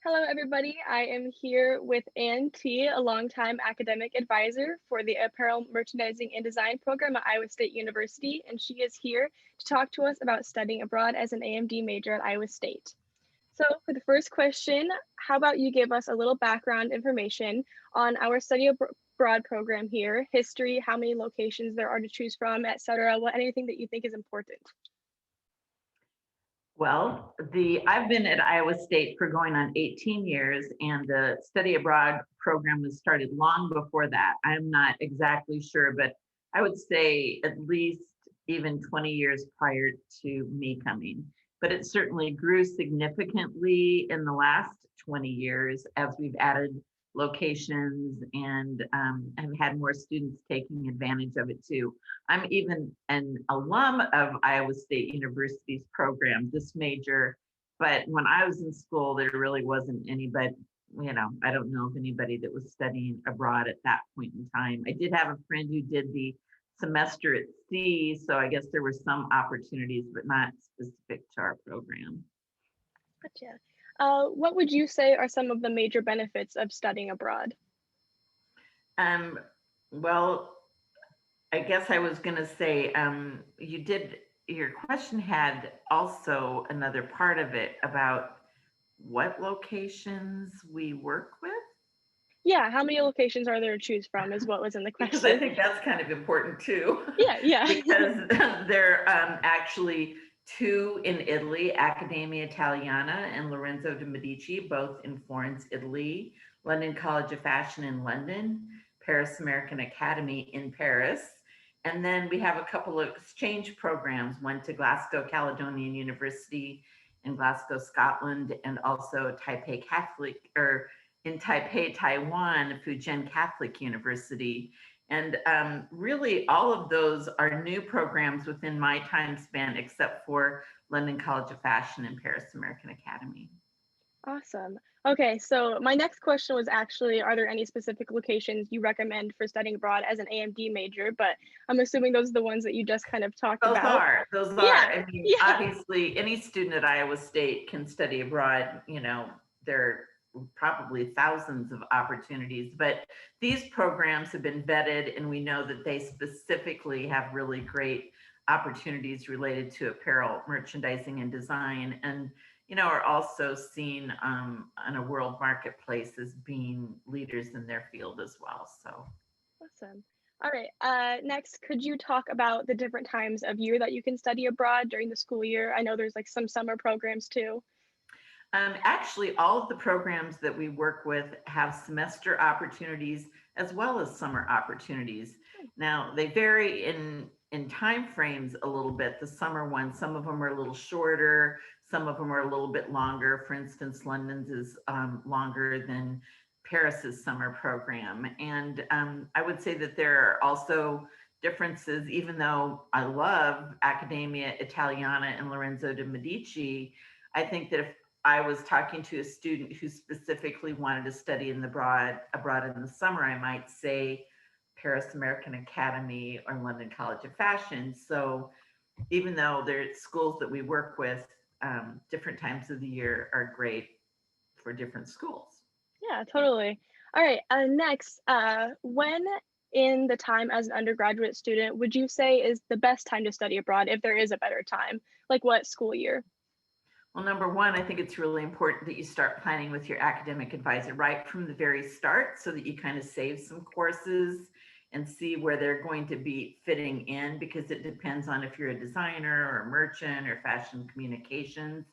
Hello, everybody. I am here with Thye, a longtime academic advisor for the Apparel Merchandising and Design program at Iowa State University, and she is here to talk to us about studying abroad as an AMD major at Iowa State. So, for the first question, how about you give us a little background information on our study abroad program here, history, how many locations there are to choose from, etc. What anything that you think is important. Well, I've been at Iowa State for going on 18 years, and the study abroad program was started long before that. I'm not exactly sure, but I would say at least even 20 years prior to me coming. But it certainly grew significantly in the last 20 years as we've added locations and have had more students taking advantage of it too. I'm even an alum of Iowa State University's program, this major, but when I was in school, there really wasn't anybody, I don't know of anybody that was studying abroad at that point in time. I did have a friend who did the semester at sea, so I guess there were some opportunities, but not specific to our program. Gotcha. What would you say are some of the major benefits of studying abroad? Um, well, I guess I was going to say, your question had also another part of it about what locations we work with, Yeah, how many locations are there to choose from is what was in the because I question. think that's kind of important too, Yeah, yeah. because there are actually two in Italy, Accademia Italiana and Lorenzo de Medici, both in Florence, Italy, London College of Fashion in London, Paris American Academy in Paris. And then we have a couple of exchange programs, one to Glasgow Caledonian University in Glasgow, Scotland, and also Taipei Catholic, or in Taipei, Taiwan, Fujian Catholic University. And really, all of those are new programs within my time span, except for London College of Fashion and Paris American Academy. Awesome. Okay, so my next question was actually, are there any specific locations you recommend for studying abroad as an AMD major? But I'm assuming those are the ones that you just kind of talked about. Those are. Yeah, I mean, yeah. obviously, any student at Iowa State can study abroad. There are probably thousands of opportunities, but these programs have been vetted, and we know that they specifically have really great opportunities related to apparel, merchandising, and design, and are also seen on a world marketplace as being leaders in their field as well. So. Awesome. All right. Next, could you talk about the different times of year that you can study abroad during the school year? I know there's like some summer programs too. Actually, all of the programs that we work with have semester opportunities as well as summer opportunities. Now, they vary in time frames a little bit. The summer ones, some of them are a little shorter, some of them are a little bit longer. For instance, London's is longer than Paris's summer program. And I would say that there are also differences, even though I love Accademia Italiana and Lorenzo de Medici. I think that if I was talking to a student who specifically wanted to study abroad in the summer, I might say Paris American Academy or London College of Fashion. So even though they're schools that we work with, different times of the year are great for different schools. Yeah, totally. All right. Next, when in the time as an undergraduate student would you say is the best time to study abroad if there is a better time? Like what school year? Well, number one, I think it's really important that you start planning with your academic advisor right from the very start so that you kind of save some courses and see where they're going to be fitting in, because it depends on if you're a designer or a merchant or fashion communications.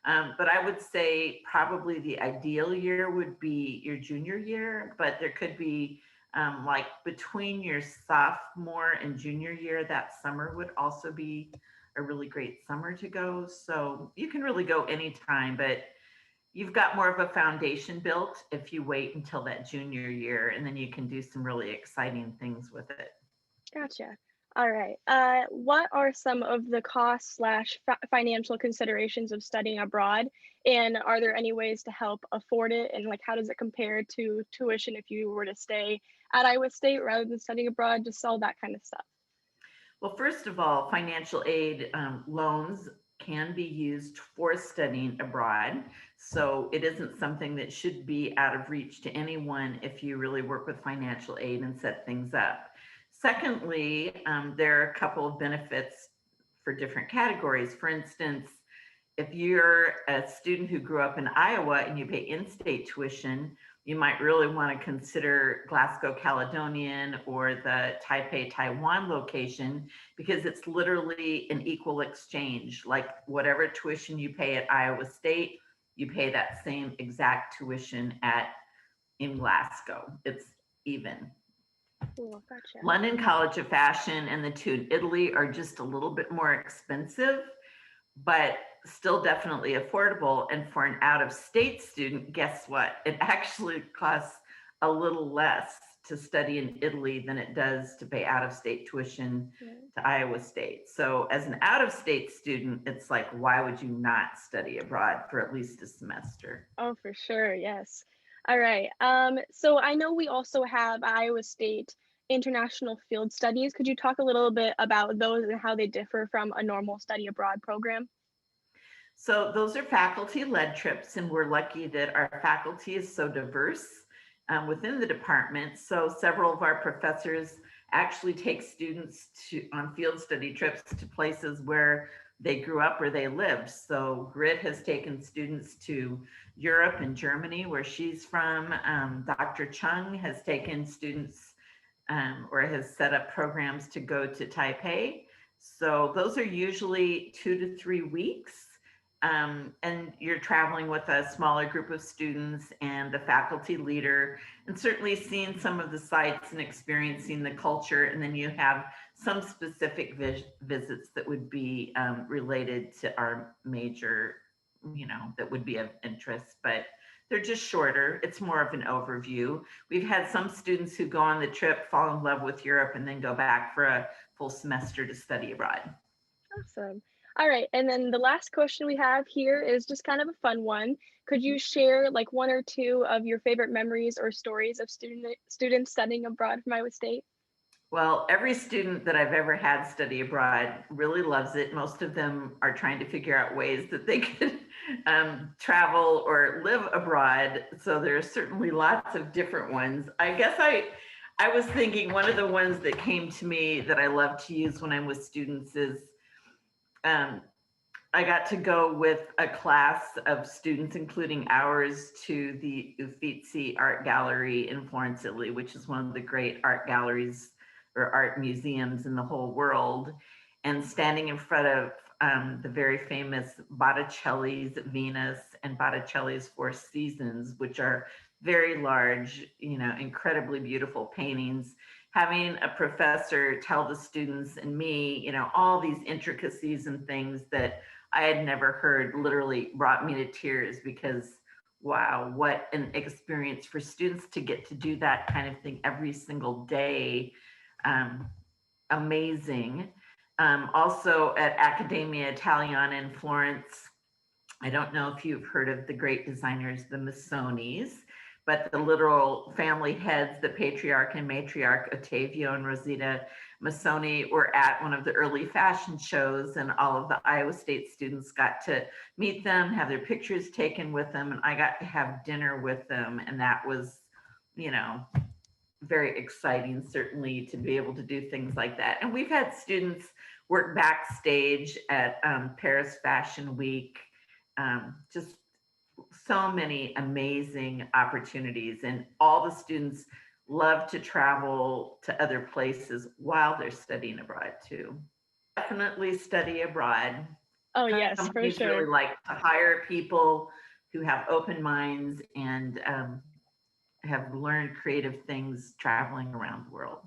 But I would say probably the ideal year would be your junior year, but there could be like between your sophomore and junior year, that summer would also be a really great summer to go. So you can really go anytime, but you've got more of a foundation built if you wait until that junior year, and then you can do some really exciting things with it. Gotcha. All right. What are some of the costs slash financial considerations of studying abroad? And are there any ways to help afford it? And like, how does it compare to tuition if you were to stay at Iowa State rather than studying abroad? Just all that kind of stuff. Well, first of all, financial aid loans can be used for studying abroad. So it isn't something that should be out of reach to anyone if you really work with financial aid and set things up. Secondly, there are a couple of benefits for different categories. For instance, if you're a student who grew up in Iowa and you pay in-state tuition, you might really want to consider Glasgow Caledonian or the Taipei, Taiwan location, because it's literally an equal exchange. Like whatever tuition you pay at Iowa State, you pay that same exact tuition in Glasgow. It's even. Cool, gotcha. London College of Fashion and the two in Italy are just a little bit more expensive, but still definitely affordable. And for an out-of-state student, guess what? It actually costs a little less to study in Italy than it does to pay out-of-state tuition to Iowa State. So as an out-of-state student, it's like, why would you not study abroad for at least a semester? Oh, for sure. Yes. All right. So I know we also have Iowa State International Field Studies. Could you talk a little bit about those and how they differ from a normal study abroad program? So those are faculty-led trips, and we're lucky that our faculty is so diverse within the department. So several of our professors actually take students on field study trips to places where they grew up or they lived. So Grit has taken students to Europe and Germany, where she's from. Dr. Chung has taken students or has set up programs to go to Taipei. So those are usually 2 to 3 weeks. And you're traveling with a smaller group of students and the faculty leader, and certainly seeing some of the sites and experiencing the culture. And then you have some specific visits that would be related to our major, that would be of interest, but they're just shorter. It's more of an overview. We've had some students who go on the trip, fall in love with Europe, and then go back for a full semester to study abroad. Awesome. All right. And then the last question we have here is just kind of a fun one. Could you share like one or two of your favorite memories or stories of students studying abroad from Iowa State? Well, every student that I've ever had study abroad really loves it. Most of them are trying to figure out ways that they could travel or live abroad. So there's certainly lots of different ones. I guess I was thinking one of the ones that came to me that I love to use when I'm with students is I got to go with a class of students, including ours, to the Uffizi Art Gallery in Florence, Italy, which is one of the great art galleries or art museums in the whole world. And standing in front of the very famous Botticelli's Venus and Botticelli's Four Seasons, which are very large, incredibly beautiful paintings. Having a professor tell the students and me, all these intricacies and things that I had never heard literally brought me to tears, because wow, what an experience for students to get to do that kind of thing every single day. Amazing. Also at Accademia Italiana in Florence, I don't know if you've heard of the great designers, the Massonis, but the literal family heads, the patriarch and matriarch, Ottavio and Rosita Massoni, were at one of the early fashion shows, and all of the Iowa State students got to meet them, have their pictures taken with them, and I got to have dinner with them. And that was, very exciting, certainly, to be able to do things like that. And we've had students work backstage at Paris Fashion Week, just so many amazing opportunities, and all the students love to travel to other places while they're studying abroad too. Definitely study abroad. Oh, yes, for Companies sure. really like to hire people who have open minds and have learned creative things traveling around the world.